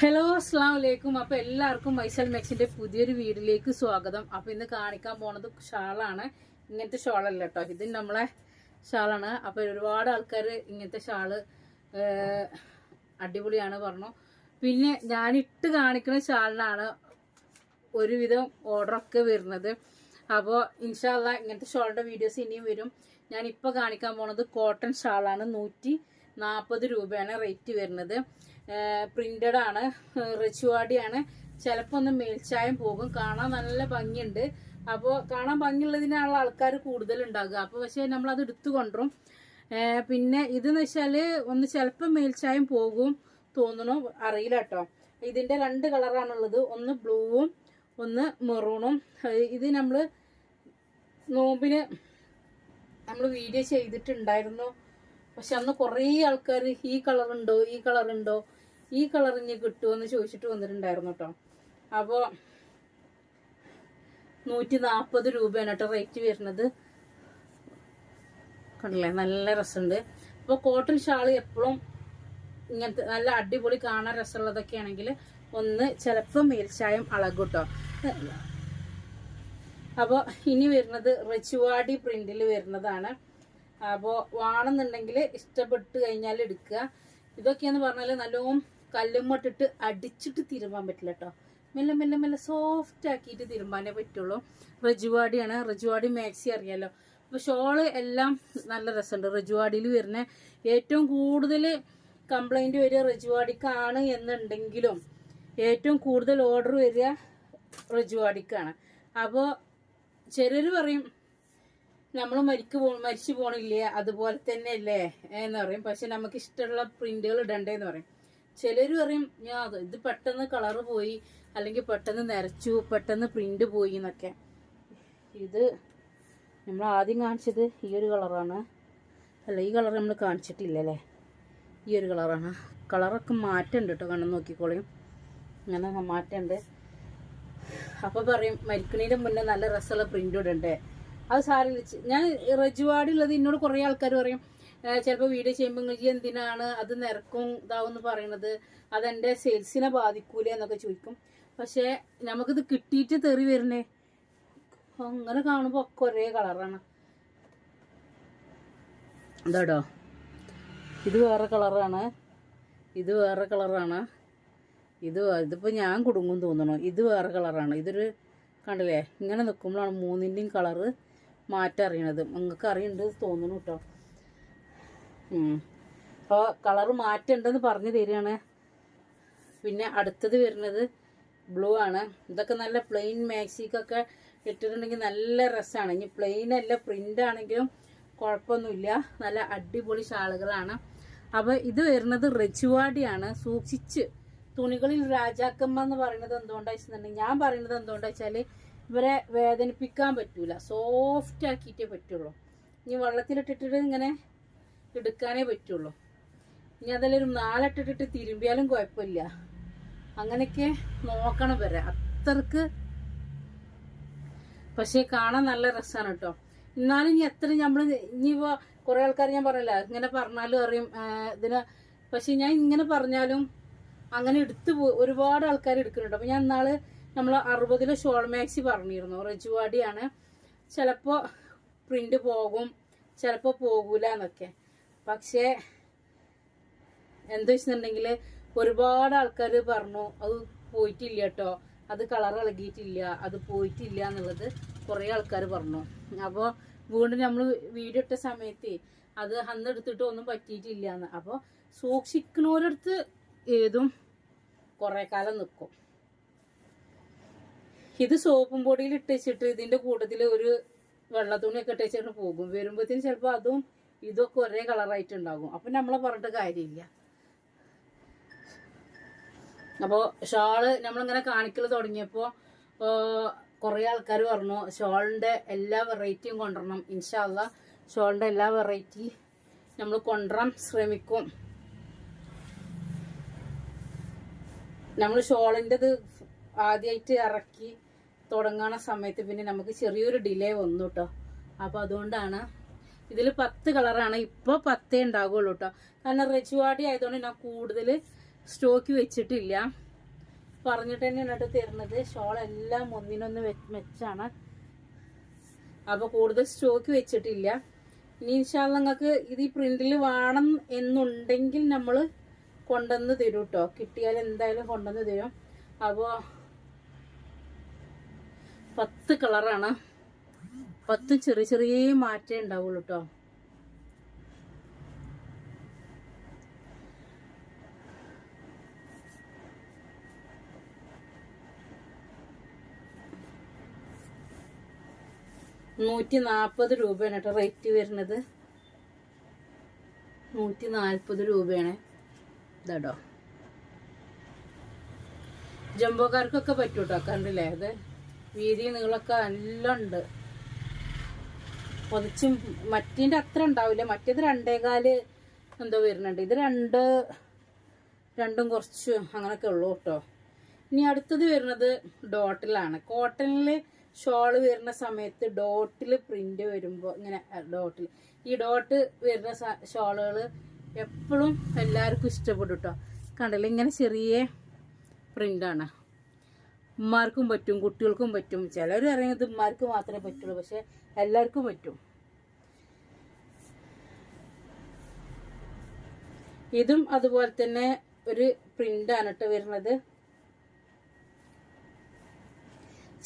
Hello അസ്സലാമു അലൈക്കും. അപ്പൊ എല്ലാവർക്കും മൈസൽ മെക്സിന്റെ പുതിയൊരു വീഡിയോയിലേക്ക് സ്വാഗതം. അപ്പൊ ഇന്ന് കാണിക്കാൻ പോണത് ഷാളാണ്. ഇങ്ങനത്തെ ഷാളല്ല കേട്ടോ, ഇത് നമ്മളെ ഷാളാണ്. അപ്പൊ ഒരുപാട് ആൾക്കാർ ഇങ്ങനത്തെ ഷാള് അടിപൊളിയാണ് പറഞ്ഞു. പിന്നെ ഞാനിട്ട് കാണിക്കുന്ന ഷാളിനാണ് ഒരുവിധം ഓർഡറൊക്കെ വരുന്നത്. അപ്പോൾ ഇൻഷാ അല്ലാഹ് ഇങ്ങനത്തെ ഷാളിന്റെ വീഡിയോസ് ഇനിയും വരും. ഞാനിപ്പോൾ കാണിക്കാൻ പോണത് കോട്ടൺ ഷാളാണ്. 140 രൂപയാണ് റേറ്റ് വരുന്നത്. പ്രിന്റഡ് ആണ്, റിച്ചുവാടിയാണ്. ചിലപ്പോൾ ഒന്ന് മേൽച്ചായം പോകും. കാണാൻ നല്ല ഭംഗിയുണ്ട്. അപ്പോൾ കാണാൻ ഭംഗിയുള്ളതിനുള്ള ആൾക്കാർ കൂടുതൽ ഉണ്ടാകുക. അപ്പോൾ പക്ഷേ നമ്മളത് എടുത്തു കൊണ്ടുവരും. പിന്നെ ഇതെന്ന് വെച്ചാൽ ഒന്ന് ചിലപ്പോൾ മേൽച്ചായം പോകും തോന്നണു, അറിയില്ല കേട്ടോ. ഇതിന്റെ 2 കളറാണുള്ളത്, ഒന്ന് ബ്ലൂവും ഒന്ന് മെറൂണും. ഇത് നമ്മൾ നോമ്പിന് നമ്മൾ വീഡിയോ ചെയ്തിട്ടുണ്ടായിരുന്നു. പക്ഷെ അന്ന് കുറേ ആൾക്കാർ ഈ കളറുണ്ടോ ഈ കളറുണ്ടോ ഈ കളർ ഇനി കിട്ടുമോ എന്ന് ചോദിച്ചിട്ട് വന്നിട്ടുണ്ടായിരുന്നു കേട്ടോ. അപ്പോൾ 140 രൂപയാണ് കേട്ടോ റേറ്റ് വരുന്നത്. കണ്ടില്ലേ, നല്ല രസമുണ്ട്. അപ്പോൾ കോട്ടൺ ഷാള് എപ്പോഴും ഇങ്ങനത്തെ നല്ല അടിപൊളി കാണാൻ രസമുള്ളതൊക്കെ ആണെങ്കിൽ ഒന്ന് ചിലപ്പോൾ മേൽച്ചായം അളകും കേട്ടോ. അപ്പോൾ ഇനി വരുന്നത് റിച്ചുവാടി പ്രിന്റിൽ വരുന്നതാണ്. അപ്പോൾ വേണമെന്നുണ്ടെങ്കിൽ ഇഷ്ടപ്പെട്ട് കഴിഞ്ഞാൽ എടുക്കുക. ഇതൊക്കെയെന്ന് പറഞ്ഞാൽ നല്ലോണം കല്ലുമ്മട്ടിട്ട് അടിച്ചിട്ട് തിരുമ്പാൻ പറ്റില്ല കേട്ടോ. മെല്ലെ മെല്ലെ മെല്ലെ സോഫ്റ്റ് ആക്കിയിട്ട് തിരുമ്പാനേ പറ്റുള്ളൂ. റിജുവാടിയാണ്. റിജുവാടി മാക്സി അറിയാലോ. അപ്പോൾ ഷോള് എല്ലാം നല്ല രസമുണ്ട്. റിജുവാടിയിൽ വരുന്ന ഏറ്റവും കൂടുതൽ കംപ്ലൈന്റ് വരിക റിജുവാടിക്കാണ് എന്നുണ്ടെങ്കിലും ഏറ്റവും കൂടുതൽ ഓർഡർ വരിക റിജുവാടിക്കാണ്. അപ്പോൾ ചിലർ പറയും നമ്മൾ മരിച്ചു പോണില്ലേ, അതുപോലെ തന്നെ അല്ലേ എന്ന് പറയും. പക്ഷെ നമുക്ക് ഇഷ്ടമുള്ള പ്രിന്റുകൾ ഇടണ്ടേന്ന് പറയും. ചിലർ പറയും ഇത് പെട്ടെന്ന് കളറ് പോയി, അല്ലെങ്കിൽ പെട്ടെന്ന് നിരച്ചു, പെട്ടെന്ന് പ്രിന്റ് പോയി എന്നൊക്കെ. ഇത് നമ്മൾ ആദ്യം കാണിച്ചത് ഈ ഒരു കളറാണ്. അല്ല, ഈ കളർ നമ്മൾ കാണിച്ചിട്ടില്ലല്ലേ. ഈ ഒരു കളറാണ്. കളറൊക്കെ മാറ്റമുണ്ട് കേട്ടോ, കണ്ണു നോക്കിക്കോളയും. അങ്ങനെ മാറ്റമുണ്ട്. അപ്പോൾ പറയും മരിക്കണീൻ്റെ മുന്നേ നല്ല രസമുള്ള പ്രിന്റ് ഇടണ്ടേ. അത് സാരില്ല. ഞാൻ റജുവാടുള്ളത് എന്നോട് കുറേ ആൾക്കാർ പറയും, ചിലപ്പോൾ വീഡിയോ ചെയ്യുമ്പോൾ നിങ്ങൾക്ക് എന്തിനാണ് അത് നിരക്കും ഇതാവെന്ന് പറയണത്, അതെൻ്റെ സെയിൽസിനെ ബാധിക്കൂലേ എന്നൊക്കെ ചോദിക്കും. പക്ഷേ നമുക്കിത് കിട്ടിയിട്ട് തെറി വരണേ. അങ്ങനെ കാണുമ്പോൾ ഒക്കെ ഒരേ കളറാണ്. എന്താടോ, ഇത് വേറെ കളറാണ്, ഇത് വേറെ കളറാണ്, ഇതിപ്പോൾ ഞാൻ കുടുങ്ങും തോന്നണു. ഇത് വേറെ കളറാണ്. ഇതൊരു കണ്ടില്ലേ, ഇങ്ങനെ നിൽക്കുമ്പോഴാണ് മൂന്നിൻ്റെയും കളറ് മാറ്റം അറിയണത്. നിങ്ങൾക്ക് അറിയുന്നുണ്ട് തോന്നുന്നു കേട്ടോ. അപ്പോൾ കളറ് മാറ്റമുണ്ടെന്ന് പറഞ്ഞു തരികയാണ്. പിന്നെ അടുത്തത് വരുന്നത് ബ്ലൂ ആണ്. ഇതൊക്കെ നല്ല പ്ലെയിൻ മാക്സിക്കൊക്കെ ഇട്ടിട്ടുണ്ടെങ്കിൽ നല്ല രസമാണ്. ഇനി പ്ലെയിൻ അല്ല, പ്രിന്റ് ആണെങ്കിലും കുഴപ്പമൊന്നുമില്ല. നല്ല അടിപൊളി ഷാളുകളാണ്. അപ്പോൾ ഇത് വരുന്നത് റിച്ചുവാടിയാണ്. സൂക്ഷിച്ച് തുണികളിൽ രാജാക്കമ്മ എന്ന് പറയുന്നത് എന്തുകൊണ്ടാണെന്ന് വെച്ചിട്ടുണ്ടെങ്കിൽ, ഞാൻ പറയുന്നത് എന്തുകൊണ്ടാ വെച്ചാൽ ഇവരെ വേദനിപ്പിക്കാൻ പറ്റൂല, സോഫ്റ്റ് ആക്കിയിട്ടേ പറ്റുള്ളൂ. ഇനി വെള്ളത്തിലിട്ടിട്ട് ഇങ്ങനെ എടുക്കാനേ പറ്റുള്ളൂ. ഇനി അതിലൊരു 4 ഇട്ടിട്ട് തിരുമ്പിയാലും കുഴപ്പമില്ല. അങ്ങനെയൊക്കെ നോക്കണം വരെ അത്രക്ക്. പക്ഷെ കാണാൻ നല്ല രസമാണ് കേട്ടോ. എന്നാലും ഇനി എത്ര നമ്മൾ ഇനിയിപ്പോൾ കുറേ ആൾക്കാർ ഞാൻ പറയല്ല ഇങ്ങനെ പറഞ്ഞാലും അറിയും ഇതിന്. പക്ഷെ ഞാൻ ഇങ്ങനെ പറഞ്ഞാലും അങ്ങനെ ഒരുപാട് ആൾക്കാർ എടുക്കുന്നുണ്ട്. അപ്പം ഞാൻ ഇന്നാള് നമ്മൾ 60 ഷോൾ മാക്സി പറഞ്ഞിരുന്നു. റിജുവാടിയാണ്. ചിലപ്പോൾ പ്രിന്റ് പോകും, ചിലപ്പോൾ പോകൂല എന്നൊക്കെ. പക്ഷേ എന്താ വെച്ചിട്ടുണ്ടെങ്കിൽ ഒരുപാട് ആൾക്കാർ പറഞ്ഞു അത് പോയിട്ടില്ല കേട്ടോ, അത് കളർ ഇളകിയിട്ടില്ല, അത് പോയിട്ടില്ല എന്നുള്ളത് കുറേ ആൾക്കാർ പറഞ്ഞു. അപ്പോൾ വീണ്ടും നമ്മൾ വീഡിയോ ഇട്ട സമയത്ത് അത് അന്ന് എടുത്തിട്ട് ഒന്നും പറ്റിയിട്ടില്ല എന്ന്. അപ്പോൾ സൂക്ഷിക്കണോരടുത്ത് ഏതും കുറേ കാലം നിൽക്കും. ഇത് സോപ്പും പൊടിയിൽ ഇട്ടുവെച്ചിട്ട് ഇതിന്റെ കൂട്ടത്തിൽ ഒരു വെള്ള തുണിയൊക്കെ ഇട്ടുവെച്ചിട്ട് പോകും. വരുമ്പോഴത്തേന് ചിലപ്പോൾ അതും ഇതൊക്കെ ഒരേ കളറായിട്ടുണ്ടാകും. അപ്പം നമ്മളെ പറഞ്ഞിട്ട് കാര്യമില്ല. അപ്പോൾ ഷാള് നമ്മളിങ്ങനെ കാണിക്കൽ തുടങ്ങിയപ്പോൾ കുറേ ആൾക്കാർ പറഞ്ഞു ഷോളിന്റെ എല്ലാ വെറൈറ്റിയും കൊണ്ടുവരണം. ഇൻഷാ അല്ലാഹ് ഷോളിന്റെ എല്ലാ വെറൈറ്റി നമ്മൾ കൊണ്ടുവരാൻ ശ്രമിക്കും. നമ്മൾ ഷോളിൻ്റെത് ആദ്യമായിട്ട് ഇറക്കി തുടങ്ങണ സമയത്ത് പിന്നെ നമുക്ക് ചെറിയൊരു ഡിലേ വന്നു കേട്ടോ. അപ്പോൾ അതുകൊണ്ടാണ് ഇതിൽ 10 കളറാണ്. ഇപ്പോൾ 10 ഉണ്ടാകുള്ളൂ കേട്ടോ. കാരണം റിച്ചുവാടി ആയതുകൊണ്ട് ഞാൻ കൂടുതൽ സ്റ്റോക്ക് വെച്ചിട്ടില്ല. പറഞ്ഞിട്ട് തന്നെയാണ് കേട്ടോ തരുന്നത്. ഷോളെല്ലാം ഒന്നിനൊന്ന് മെച്ചാണ്. അപ്പോൾ കൂടുതൽ സ്റ്റോക്ക് വെച്ചിട്ടില്ല. ഇനി ഇൻഷാല്ല നിങ്ങൾക്ക് ഇത് ഈ പ്രിന്റിൽ വേണം എന്നുണ്ടെങ്കിൽ നമ്മൾ കൊണ്ടുവന്ന് തരും കേട്ടോ. കിട്ടിയാൽ എന്തായാലും കൊണ്ടുവന്ന് തരും. അപ്പോൾ 10 കളറാണ്. 10 ചെറിയ ചെറിയ മാറ്റേ ഉണ്ടാവുള്ളൂ കേട്ടോ. ₹140 കേട്ടോ റേറ്റ് വരുന്നത്. 140 രൂപയാണ് ഇതാട്ടോ. ജംബോക്കാർക്കൊക്കെ പറ്റും കേട്ടോ. കണ്ടില്ലേ, അത് വീതി നീളമൊക്കെ നല്ല ഉണ്ട്. പൊതിച്ചും മറ്റേൻ്റെ അത്ര ഉണ്ടാവില്ല. മറ്റേത് 2.25 എന്തോ വരുന്നുണ്ട്. ഇത് രണ്ടും കുറച്ച് അങ്ങനെയൊക്കെ ഉള്ളൂ കേട്ടോ. ഇനി അടുത്തത് വരുന്നത് ഡോട്ടിലാണ്. കോട്ടണിൽ ഷോള് വരുന്ന സമയത്ത് ഡോട്ടിൽ പ്രിന്റ് വരുമ്പോൾ ഇങ്ങനെ ഈ ഡോട്ട് വരുന്ന ഷോളുകൾ എപ്പോഴും എല്ലാവർക്കും ഇഷ്ടപ്പെടും കേട്ടോ. കണ്ടില്ലേ, ഇങ്ങനെ ചെറിയ പ്രിന്റാണ്. ഉമ്മാർക്കും പറ്റും, കുട്ടികൾക്കും പറ്റും. ചിലർ പറയുന്നത് ഉമ്മാർക്ക് മാത്രമേ പറ്റുള്ളൂ, പക്ഷെ എല്ലാവർക്കും പറ്റും. ഇതും അതുപോലെ തന്നെ ഒരു പ്രിന്റാണ് കേട്ടോ വരുന്നത്.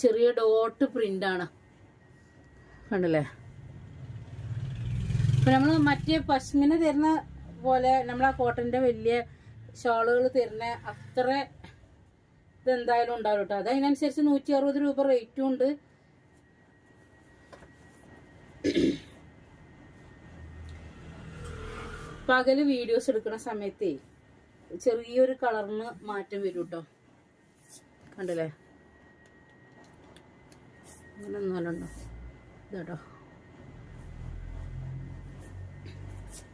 ചെറിയ ഡോട്ട് പ്രിന്റാണ്. കണ്ടല്ലേ, ഇപ്പൊ നമ്മൾ മറ്റേ പശ്മിന തരുന്ന പോലെ നമ്മൾ ആ കോട്ടന്റെ വലിയ ഷോളുകൾ തരുന്ന അത്ര ഇതെന്തായാലും ഉണ്ടാവും കേട്ടോ. അതതിനനുസരിച്ച് 160 രൂപ റേറ്റും ഉണ്ട്. പകല് വീഡിയോസ് എടുക്കുന്ന സമയത്തേ ചെറിയൊരു കളറിന് മാറ്റം വരും കേട്ടോ. കണ്ടല്ലേ, അങ്ങനെ ഒന്നുമല്ലോ ഇതാട്ടോ.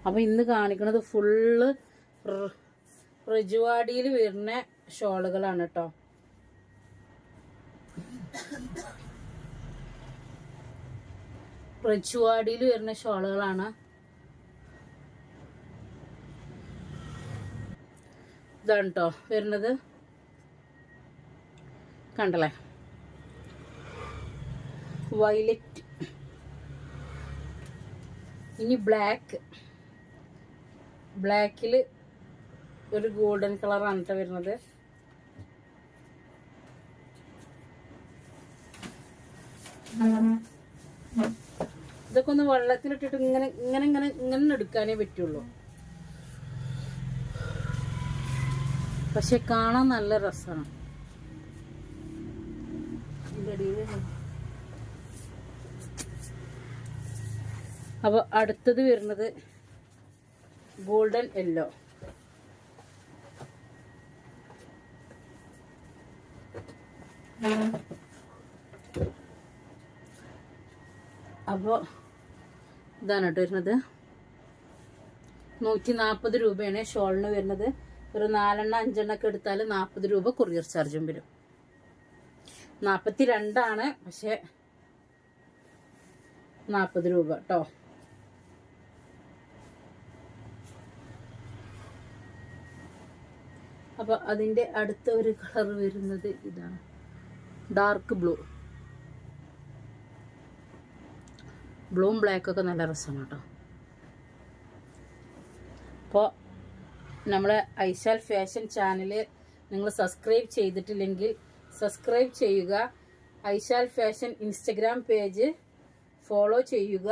അപ്പൊ ഇന്ന് കാണിക്കുന്നത് ഫുള്ള് റജുവാടിയിൽ വരുന്ന ഷോളുകളാണ് കേട്ടോ. റജുവാടിയിൽ വരുന്ന ഷോളുകളാണ്. ഇതാണ് കേട്ടോ വരുന്നത്. കണ്ടല്ലേ, വയലറ്റ്. ഇനി ബ്ലാക്കിൽ ഒരു ഗോൾഡൻ കളറാണ് കേട്ടോ വരുന്നത്. ഇതൊക്കെ ഒന്ന് വെള്ളത്തിലിട്ടിട്ട് ഇങ്ങനെ ഇങ്ങനെ ഇങ്ങനെ ഇങ്ങനെ എടുക്കാനേ പറ്റുള്ളൂ. പക്ഷെ കാണാൻ നല്ല രസമാണ്. അപ്പൊ അടുത്തത് വരുന്നത് ഗോൾഡൻ യെല്ലോ. അപ്പോൾ ഇതാണ് കേട്ടോ വരുന്നത്. 140 രൂപയാണ് ഷോളിന് വരുന്നത്. ഒരു 4-5 ഒക്കെ എടുത്താൽ 40 രൂപ കൊറിയർ ചാർജും വരും. 42 പക്ഷെ 40 രൂപ കേട്ടോ. അപ്പൊ അതിന്റെ അടുത്ത ഒരു കളർ വരുന്നത് ഇതാണ്, ഡാർക്ക് ബ്ലൂവും ബ്ലാക്കൊക്കെ നല്ല രസമാണ് കേട്ടോ. അപ്പോൾ നമ്മളെ ഐശാൽ ഫാഷൻ ചാനല് നിങ്ങൾ സബ്സ്ക്രൈബ് ചെയ്തിട്ടില്ലെങ്കിൽ സബ്സ്ക്രൈബ് ചെയ്യുക. ഐശാൽ ഫാഷൻ ഇൻസ്റ്റഗ്രാം പേജ് ഫോളോ ചെയ്യുക.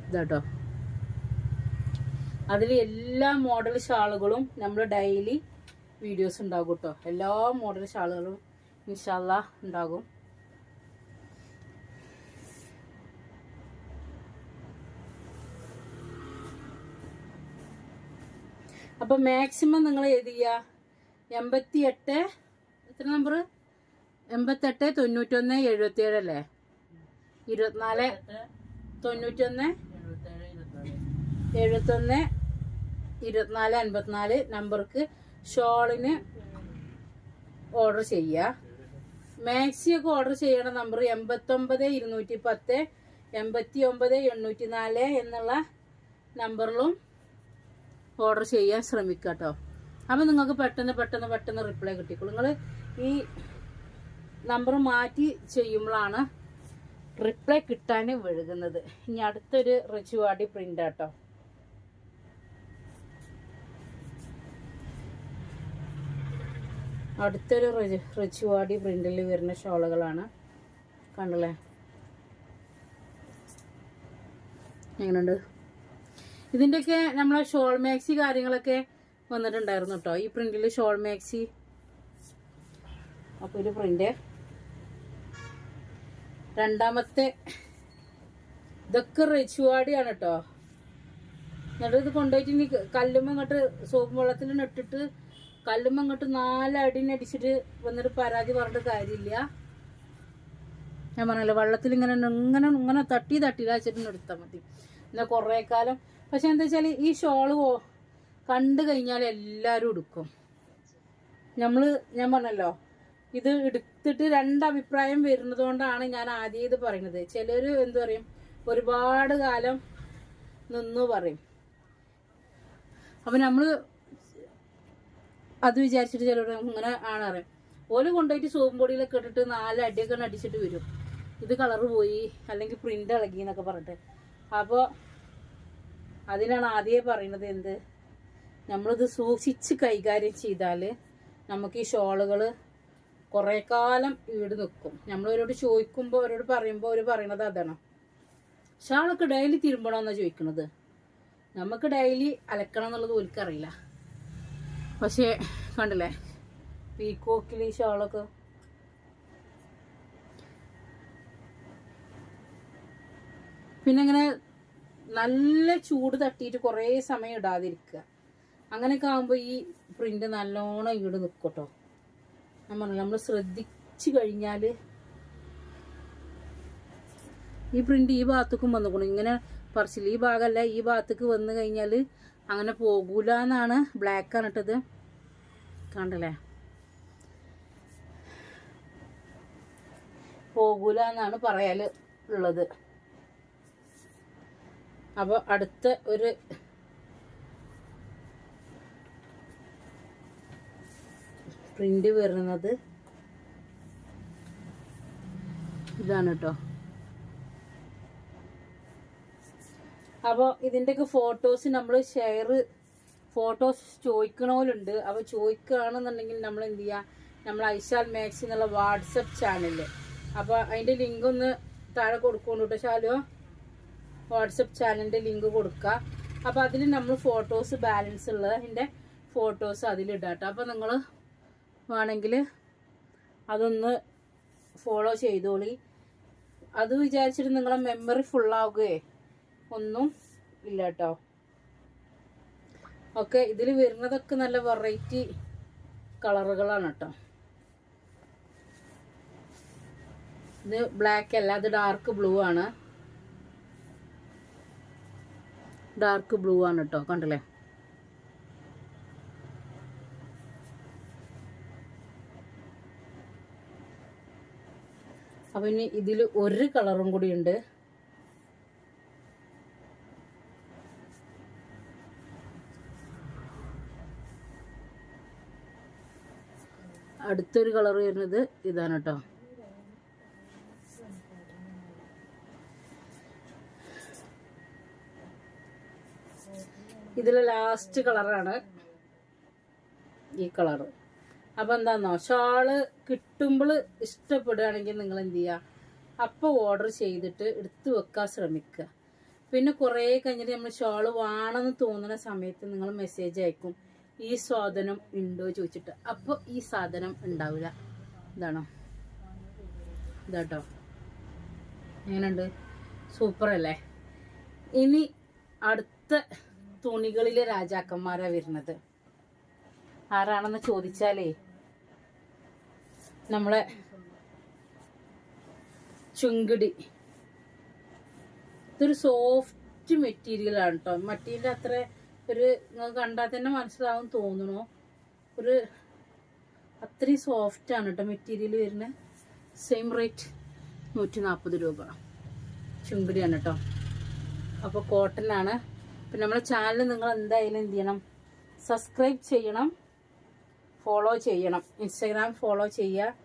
ഇതാട്ടോ, അതിൽ എല്ലാ മോഡൽ ഷാളുകളും നമ്മൾ ഡെയിലി വീഡിയോസ് ഉണ്ടാകും കേട്ടോ. എല്ലാ മോഡൽ ഷാളുകളും ഇൻഷാല്ലാ ഉണ്ടാകും. അപ്പൊ മാക്സിമം നിങ്ങൾ ഏത് ചെയ്യുക, 88 എത്ര നമ്പർ, 88 91 77 അല്ലേ, 24 91 71 24 54 നമ്പർക്ക് ഷോളിന് ഓർഡർ ചെയ്യുക. മാക്സിയൊക്കെ ഓർഡർ ചെയ്യണ നമ്പർ 89 210 89 804 എന്നുള്ള നമ്പറിലും ഓർഡർ ചെയ്യാൻ ശ്രമിക്കുക കേട്ടോ. അപ്പം നിങ്ങൾക്ക് പെട്ടെന്ന് റിപ്ലൈ കിട്ടിക്കോളൂ. നിങ്ങൾ ഈ നമ്പർ മാറ്റി ചെയ്യുമ്പോഴാണ് റിപ്ലൈ കിട്ടാൻ വഴുകുന്നത്. ഇനി അടുത്തൊരു റിച്ചുവാടി പ്രിന്റ് ആട്ടോ. അടുത്തൊരു റിച്ചുവാടി പ്രിന്റിൽ വരുന്ന ഷോളുകളാണ്. കണ്ടല്ലേ എങ്ങനെയുണ്ട്? ഇതിൻ്റെയൊക്കെ നമ്മളെ ഷോൾ മാക്സി കാര്യങ്ങളൊക്കെ വന്നിട്ടുണ്ടായിരുന്നു കേട്ടോ. ഈ പ്രിന്റിൽ ഷോൾ മാക്സി. അപ്പോൾ ഒരു പ്രിന്റ്. രണ്ടാമത്തെ ഇതൊക്കെ റിച്ചുവാടിയാണ് കേട്ടോ. എന്നിട്ട് ഇത് കൊണ്ടുപോയിട്ട് ഇനി കല്ലുമ്മ ഇങ്ങോട്ട് സോപ്പ് വെള്ളത്തിൽ ഇട്ടിട്ട് കല്ലുമ്മ ഇങ്ങോട്ട് 4 അടിനടിച്ചിട്ട് വന്നിട്ട് പരാതി പറഞ്ഞിട്ട് കാര്യമില്ല. ഞാൻ പറഞ്ഞല്ലോ വെള്ളത്തിൽ ഇങ്ങനെ തട്ടി വെച്ചിട്ട് എടുത്താൽ മതി. എന്നാൽ കുറേ കാലം. പക്ഷെ എന്താ വെച്ചാൽ ഈ ഷോള് കണ്ടു കഴിഞ്ഞാൽ എല്ലാവരും എടുക്കും. ഞാൻ പറഞ്ഞല്ലോ ഇത് എടുത്തിട്ട് 2 അഭിപ്രായം വരുന്നത് കൊണ്ടാണ് ഞാൻ ആദ്യം ഇത് പറയുന്നത്. ചിലർ എന്തു പറയും, ഒരുപാട് കാലം നിന്നു പറയും. അപ്പം നമ്മൾ അത് വിചാരിച്ചിട്ട് ചിലർ ഇങ്ങനെ ആണ് അറിയാം. ഓല് കൊണ്ടുപോയിട്ട് സോപ്പും പൊടിയിലൊക്കെ ഇട്ടിട്ട് 4 അടിയൊക്കെ അടിച്ചിട്ട് വരും. ഇത് കളറ് പോയി അല്ലെങ്കിൽ പ്രിന്റ് ഇളകി എന്നൊക്കെ പറഞ്ഞിട്ട്. അപ്പോൾ അതിനാണ് ആദ്യമേ പറയുന്നത് എന്ത്, നമ്മളിത് സൂക്ഷിച്ച് കൈകാര്യം ചെയ്താൽ നമുക്ക് ഈ ഷോളുകൾ കുറേ കാലം ഈട് നിൽക്കും. നമ്മളവരോട് ചോദിക്കുമ്പോൾ അവരോട് പറയുമ്പോൾ അവർ പറയണത് അതാണ്. ഷാളൊക്കെ ഡെയിലി തിരുമ്പണമെന്നാണ് ചോദിക്കുന്നത്. നമുക്ക് ഡെയിലി അലക്കണം എന്നുള്ളത് ഓൽക്കറിയില്ല. പക്ഷേ കണ്ടില്ലേ പീക്കോക്കിൽ ഈ ഷാളൊക്കെ. പിന്നെ ഇങ്ങനെ നല്ല ചൂട് തട്ടിയിട്ട് കുറേ സമയം ഇടാതിരിക്കുക. അങ്ങനെയൊക്കെ ആകുമ്പോൾ ഈ പ്രിന്റ് നല്ലോണം ഈട് നിൽക്കും കേട്ടോ. നമ്മൾ ശ്രദ്ധിച്ചു കഴിഞ്ഞാൽ ഈ പ്രിന്റ് ഈ ഭാഗത്തേക്കും വന്നുകൊള്ളു. ഇങ്ങനെ പറിച്ചില്ല, ഈ ഭാഗമല്ല ഈ ഭാഗത്തേക്ക് വന്നു കഴിഞ്ഞാൽ അങ്ങനെ പോകൂല എന്നാണ്. ബ്ലാക്കാണ് ഇട്ടത്, കണ്ടല്ലേ, പോകൂല എന്നാണ് പറയാൽ ഉള്ളത്. അപ്പോൾ അടുത്ത ഒരു പ്രിന്റ് വരുന്നത് ഇതാണ് കേട്ടോ. അപ്പോൾ ഇതിൻ്റെയൊക്കെ ഫോട്ടോസ് നമ്മൾ ഫോട്ടോസ് ചോദിക്കണോലുണ്ട്. അപ്പോൾ ചോദിക്കുകയാണെന്നുണ്ടെങ്കിൽ നമ്മൾ എന്ത് ചെയ്യുക, നമ്മൾ ഐശാൽ മാക്സി എന്നുള്ള വാട്സപ്പ് ചാനലിൽ, അപ്പോൾ അതിൻ്റെ ലിങ്ക് ഒന്ന് താഴെ കൊടുക്കുന്നുണ്ട് കേട്ടോ. ശാലോ വാട്സപ്പ് ചാനലിൻ്റെ ലിങ്ക് കൊടുക്കുക. അപ്പോൾ അതിൽ നമ്മൾ ഫോട്ടോസ് ബാലൻസ് ഉള്ളതിൻ്റെ ഫോട്ടോസ് അതിലിടാം കേട്ടോ. അപ്പോൾ നിങ്ങൾ വേണമെങ്കിൽ അതൊന്ന് ഫോളോ ചെയ്തോളി. അത് വിചാരിച്ചിട്ട് നിങ്ങളെ മെമ്മറി ഫുള്ളാവുകയെ ഒന്നും ഇല്ല കേട്ടോ. ഓക്കെ, ഇതിൽ വരുന്നതൊക്കെ നല്ല വെറൈറ്റി കളറുകളാണ് കേട്ടോ. ഇത് ബ്ലാക്ക് അല്ല, ഇത് ഡാർക്ക് ബ്ലൂ ആണ്. ഡാർക്ക് ബ്ലൂ ആണ് കേട്ടോ, കണ്ടില്ലേ. അപ്പം ഇനി ഇതിൽ ഒരു കളറും കൂടി ഉണ്ട്. അടുത്തൊരു കളർ വരുന്നത് ഇതാണ് കേട്ടോ. ഇതിലെ ലാസ്റ്റ് കളറാണ് ഈ കളറ്. അപ്പം എന്താണെന്നോ, ഷാള് കിട്ടുമ്പോൾ ഇഷ്ടപ്പെടുകയാണെങ്കിൽ നിങ്ങൾ എന്ത് ചെയ്യുക, അപ്പോൾ ഓർഡർ ചെയ്തിട്ട് എടുത്ത് വെക്കാൻ ശ്രമിക്കുക. പിന്നെ കുറേ കഴിഞ്ഞിട്ട് നമ്മൾ ഷാള് വേണമെന്ന് തോന്നുന്ന സമയത്ത് നിങ്ങൾ മെസ്സേജ് അയക്കും, ഈ സാധനം ഉണ്ടോ ചോദിച്ചിട്ട്. അപ്പോൾ ഈ സാധനം ഉണ്ടാവില്ല. ഇതാണോ, ഇതാട്ടോ. എങ്ങനെയുണ്ട്, സൂപ്പർ അല്ലേ. ഇനി അടുത്ത തുണികളിലെ രാജാക്കന്മാരാ വരുന്നത്. ആരാണെന്ന് ചോദിച്ചാലേ നമ്മളെ ചുങ്കിടി. ഇതൊരു സോഫ്റ്റ് മെറ്റീരിയലാണ് കേട്ടോ. മെറ്റീരിയൽ അത്ര ഒരു നിങ്ങൾക്ക് കണ്ടാൽ തന്നെ മനസ്സിലാവും തോന്നണോ, ഒരു അത്രയും സോഫ്റ്റാണ് കേട്ടോ മെറ്റീരിയൽ വരുന്നത്. സെയിം റേറ്റ് 140 രൂപ. ചുങ്കിടിയാണ് കേട്ടോ. അപ്പോൾ കോട്ടനാണ്. പിന്നെ നമ്മുടെ ചാനൽ നിങ്ങൾ എന്തായാലും എന്ത് ചെയ്യണം, സബ്സ്ക്രൈബ് ചെയ്യണം, ഫോളോ ചെയ്യണം. ഇൻസ്റ്റാഗ്രാം ഫോളോ ചെയ്യുക.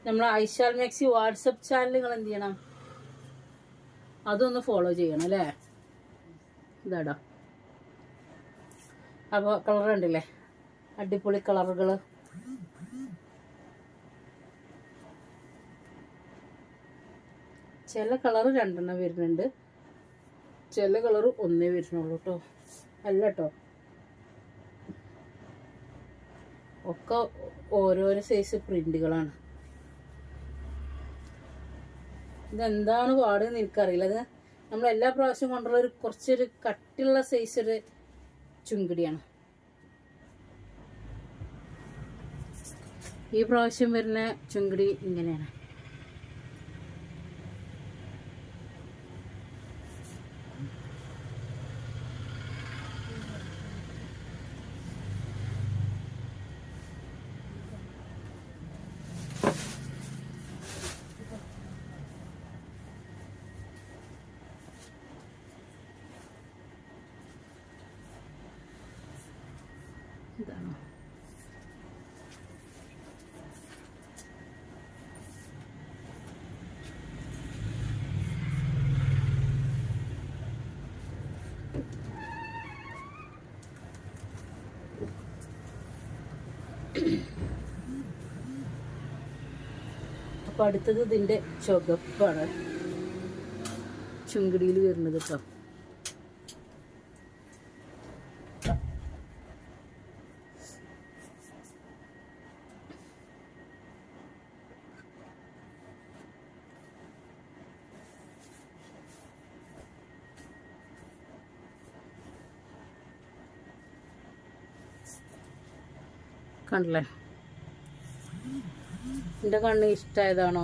നമ്മൾ ഐഷാൽ മാക്സി വാട്സപ്പ് ചാനൽ നിങ്ങൾ എന്ത് ചെയ്യണം, അതൊന്ന് ഫോളോ ചെയ്യണം അല്ലേ. ഇതാടോ. അപ്പോൾ കളർ ഉണ്ടല്ലേ, അടിപൊളി കളറുകൾ. ചില കളർ 2 വരുന്നുണ്ട്, ചില കളർ 1 വരുന്നുള്ളൂ കേട്ടോ. അല്ല കേട്ടോ, ഒക്കെ ഓരോരോ സൈസ് പ്രിന്റുകളാണ്. ഇതെന്താണ് പാടെന്ന് എനിക്കറിയില്ല. അത് നമ്മൾ എല്ലാ പ്രാവശ്യം കൊണ്ടുള്ള കുറച്ചൊരു കട്ടിയുള്ള സൈസ് ഒരു ചുങ്കിടിയാണ്. ഈ പ്രാവശ്യം വരുന്ന ചുങ്കിടി ഇങ്ങനെയാണ്. ഇതാണോ? അപ്പോൾ അടുത്തത് ഇതിൻ്റെ ചുവപ്പാണ് ചുങ്കിടിയിൽ വരുന്നത് കേട്ടോ. കണ്ടില്ലേ, എൻ്റെ കണ്ണ് ഇഷ്ടമായതാണോ?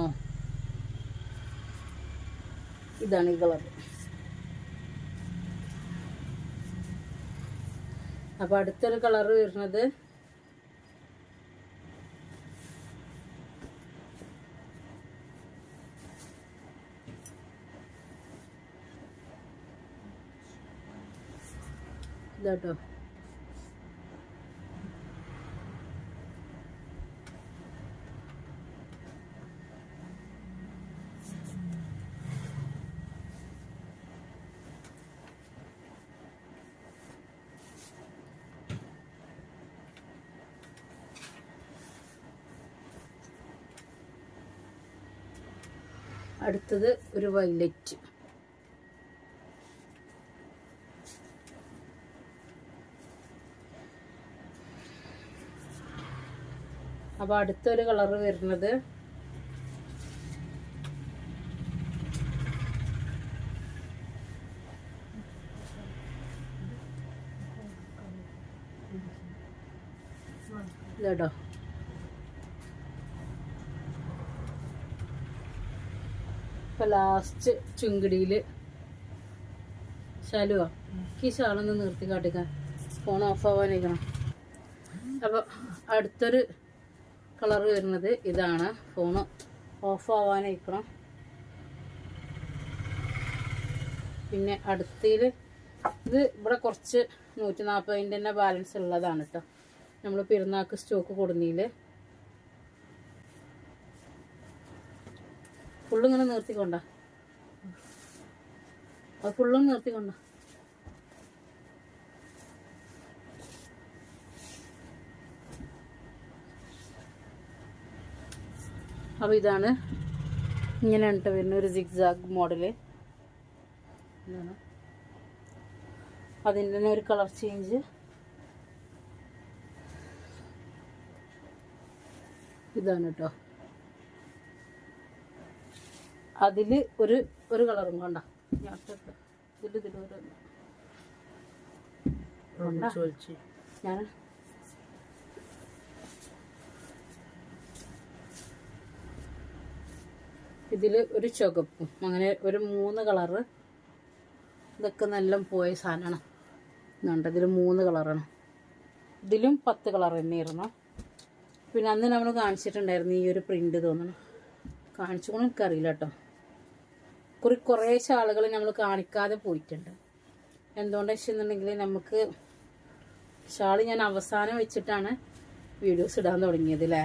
ഇതാണ് ഈ കളർ. അപ്പോൾ അടുത്തൊരു കളർ വരുന്നത് ഇതാട്ടോ. അടുത്തത് ഒരു വയലറ്റ്. അപ്പോൾ അടുത്തൊരു കളർ വരുന്നത് ഇതാട്ടോ. ഇപ്പം ലാസ്റ്റ് ചുങ്കിടിയിൽ ശാലുവാ ഈ ഷാളൊന്ന് നിർത്തി കാട്ടിക്കാൻ, ഫോൺ ഓഫ് ആവാനിരിക്കണം. അപ്പോൾ അടുത്തൊരു കളർ വരുന്നത് ഇതാണ്. ഫോണ് ഓഫ് ആവാനിരിക്കണം. പിന്നെ അടുത്തതിൽ ഇത് ഇവിടെ കുറച്ച് 140 തന്നെ ബാലൻസ് ഉള്ളതാണ് കേട്ടോ. നമ്മൾ പെരുന്നാൾക്ക് സ്റ്റോക്ക് കൊടുന്നതിൽ ഫുള്ളിങ്ങനെ നിർത്തിക്കൊണ്ട, അത് ഫുള്ളും നിർത്തിക്കൊണ്ട. അപ്പോൾ ഇതാണ്, ഇങ്ങനെയാണ് കേട്ടോ വരുന്ന ഒരു സിഗ്സാഗ് മോഡല്. ഇതാണ് അതിൻ്റെ തന്നെ ഒരു കളർ ചേഞ്ച്. ഇതാണ് കേട്ടോ. അതിൽ ഒരു കളറും കൊണ്ട ഞാൻ ഇതിൽ ഒരു ചുവപ്പും അങ്ങനെ ഒരു 3 കളറ്. ഇതൊക്കെ നല്ല പോയ സാധനമാണ് എന്നുണ്ട്. ഇതിൽ 3 കളറാണ്. ഇതിലും 10 കളർ തന്നെയായിരുന്നു. പിന്നെ അന്ന് നമ്മൾ കാണിച്ചിട്ടുണ്ടായിരുന്നു ഈ ഒരു പ്രിന്റ് തോന്നണം. കാണിച്ചു കൊണ്ട് എനിക്കറിയില്ല കേട്ടോ. ഇക്കുറി കുറേ ഷാളുകൾ നമ്മൾ കാണിക്കാതെ പോയിട്ടുണ്ട്. എന്തുകൊണ്ടാണെന്ന് വെച്ചിട്ടുണ്ടെങ്കിൽ നമുക്ക് ഷാൾ ഞാൻ അവസാനം വെച്ചിട്ടാണ് വീഡിയോസ് ഇടാൻ തുടങ്ങിയത് അല്ലേ.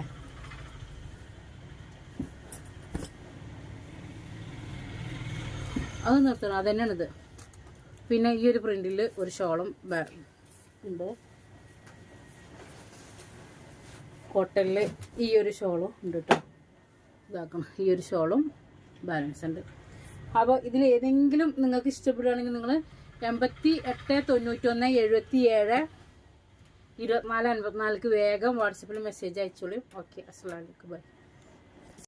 അത് നിർത്തണം, അത് തന്നെയാണിത്. പിന്നെ ഈ ഒരു പ്രിന്റിൽ ഒരു ഷോളും ഉണ്ട്. കോട്ടണിൽ ഈ ഒരു ഷോളും ഉണ്ട് കേട്ടോ. ഇതാക്കണം, ഈ ഒരു ഷോളും ബാലൻസ് ഉണ്ട്. അപ്പോൾ ഇതിൽ ഏതെങ്കിലും നിങ്ങൾക്ക് ഇഷ്ടപ്പെടുകയാണെങ്കിൽ നിങ്ങൾ 8891772454 വേഗം വാട്സപ്പിൽ മെസ്സേജ് അയച്ചോളൂ. ഓക്കെ, അസ്സലാമു അലൈക്കും, ബൈ.